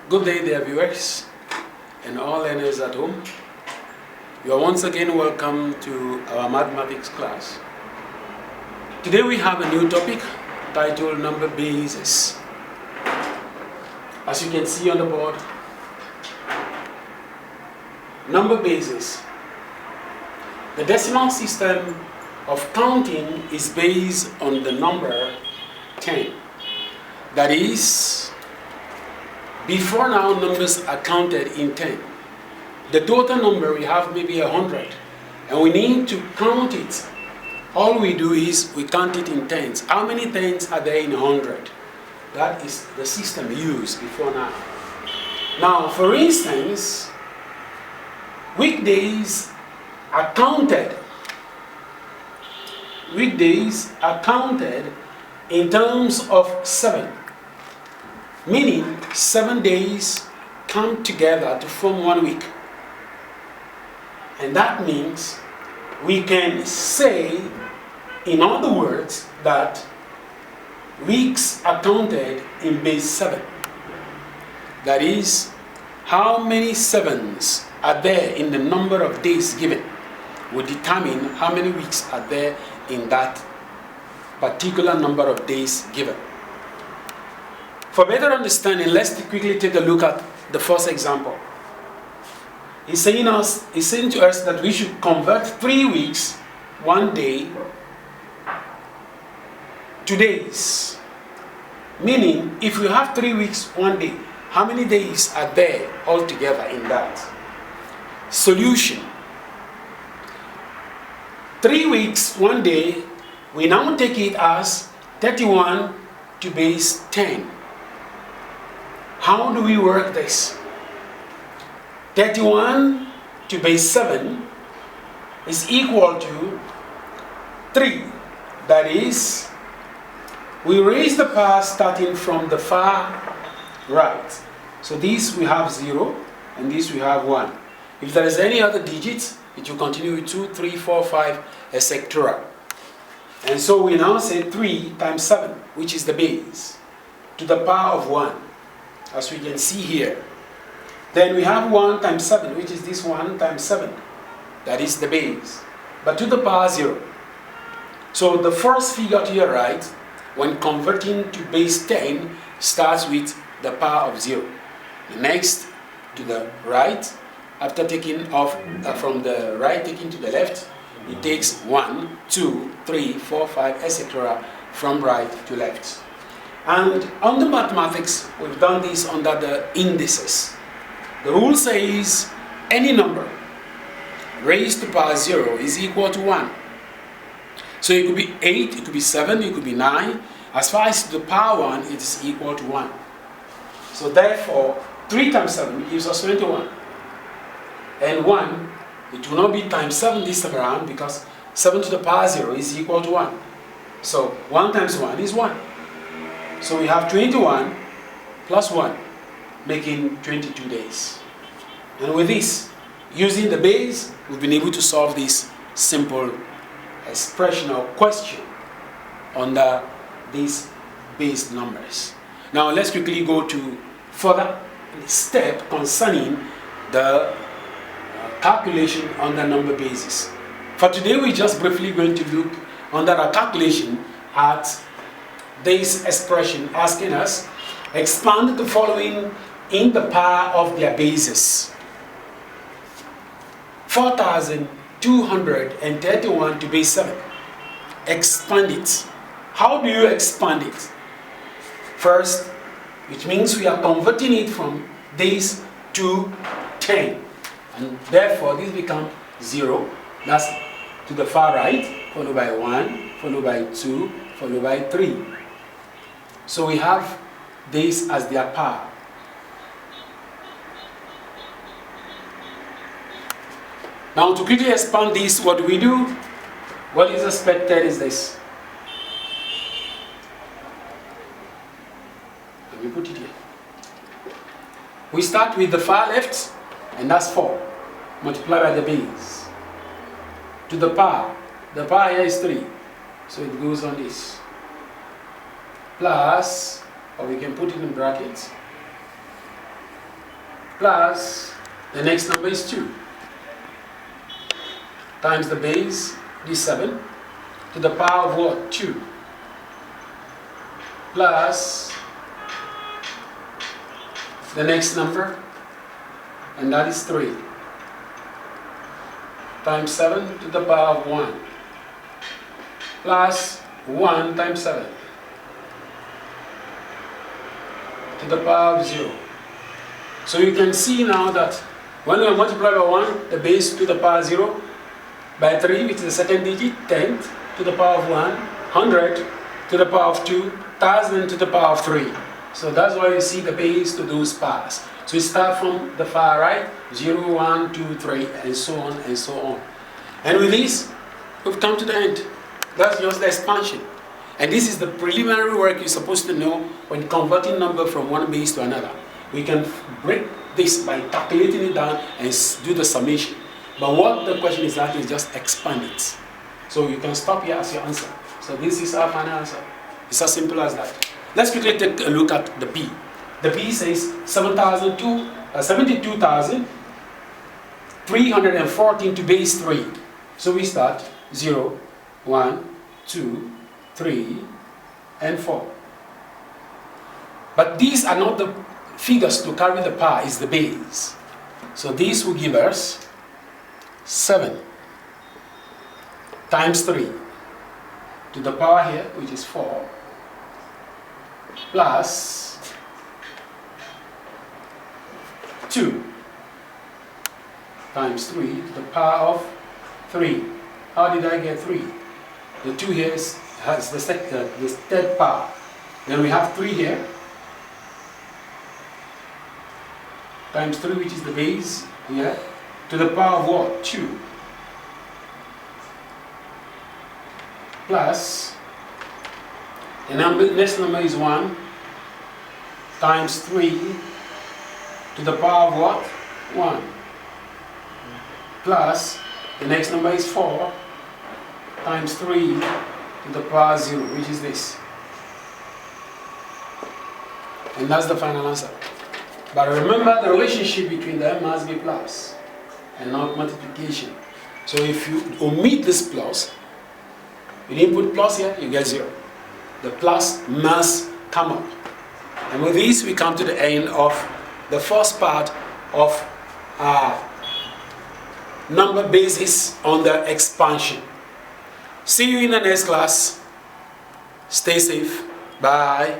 Good day, dear viewers and all learners at home. You are once again welcome to our mathematics class. Today we have a new topic titled number bases. As you can see on the board, number bases. The decimal system of counting is based on the number 10. That is, before now numbers are counted in 10. The total number we have maybe 100 and we need to count it. All we do is we count it in tens. How many tens are there in 100? That is the system used before now. Now, for instance, weekdays are counted. Weekdays are counted in terms of 7. Meaning 7 days come together to form 1 week. And that means we can say, in other words, that weeks are counted in base 7. That is, how many sevens are there in the number of days given will determine how many weeks are there in that particular number of days given. For better understanding, let's quickly take a look at the first example. He's saying to us that we should convert 3 weeks, 1 day, to days. Meaning, if we have 3 weeks, 1 day, how many days are there altogether in that? Solution. 3 weeks, 1 day, we now take it as 31 to base 10. How do we work this? 31 to base 7 is equal to 3. That is, we raise the power starting from the far right. So this we have 0 and this we have 1. If there is any other digit, it will continue with 2, 3, 4, 5, etc. And so we now say 3 times 7, which is the base, to the power of 1. As we can see here. Then we have 1 times 7, which is this 1 times 7. That is the base. But to the power 0. So the first figure to your right, when converting to base 10, starts with the power of 0. The next to the right, after taking off from the right, taking to the left, it takes 1, 2, 3, 4, 5, etc. from right to left. And under mathematics, we've done this under the indices. The rule says any number raised to power 0 is equal to 1. So it could be 8, it could be 7, it could be 9. As far as the power 1, it is equal to 1. So therefore, 3 times 7 gives us 21. And 1, it will not be times 7 this time around because 7 to the power 0 is equal to 1. So 1 times 1 is 1. So we have 21 plus 1, making 22 days. And with this, using the base, we've been able to solve this simple expression or question under these base numbers. Now let's quickly go to further step concerning the calculation under number bases. For today, we're just briefly going to look under our calculation at this expression asking us, expand the following in the power of their bases. 4,231 to base 7. Expand it. How do you expand it? First, which means we are converting it from days to 10. And therefore, this becomes 0. That's to the far right, followed by 1, followed by 2, followed by 3. So we have this as their power. Now to quickly expand this, what do we do? What is expected is this. Let me put it here. We start with the far left, and that's 4, multiplied by the base. To the power here is 3, so it goes on this. Plus, or we can put it in brackets, plus the next number is 2 times the base d7 to the power of what? 2 plus the next number, and that is 3 times 7 to the power of 1 plus 1 times 7 to the power of 0. So you can see now that when we multiply by 1, the base to the power 0, by 3, which is the second digit, 10 to the power of 1, 100 to the power of 2, 1000 to the power of 3. So that's why you see the base to those powers. So we start from the far right, 0, 1, 2, 3, and so on and so on. And with this, we've come to the end. That's just the expansion. And this is the preliminary work you're supposed to know when converting number from one base to another. We can break this by calculating it down and do the summation. But what the question is asking is just expand it. So you can stop here as your answer. So this is our final answer. It's as simple as that. Let's quickly take a look at the B. The B says 72,314 to base 3. So we start 0, 1, 2, 3, and 4. But these are not the figures to carry the power, it's the base. So this will give us 7 times 3 to the power here, which is 4, plus 2 times 3 to the power of 3. How did I get 3? The 2 here has the third power. Then we have 3 here times 3, which is the base here, to the power of what? 2. Plus, the next number is 1 times 3 to the power of what? 1. Plus, the next number is 4 times 3 to the power 0, which is this. And that's the final answer. But remember, the relationship between them must be plus and not multiplication. So if you omit this plus, you didn't put plus here, you get 0. The plus must come up. And with this, we come to the end of the first part of number basis on the expansion. See you in the next class. Stay safe. Bye.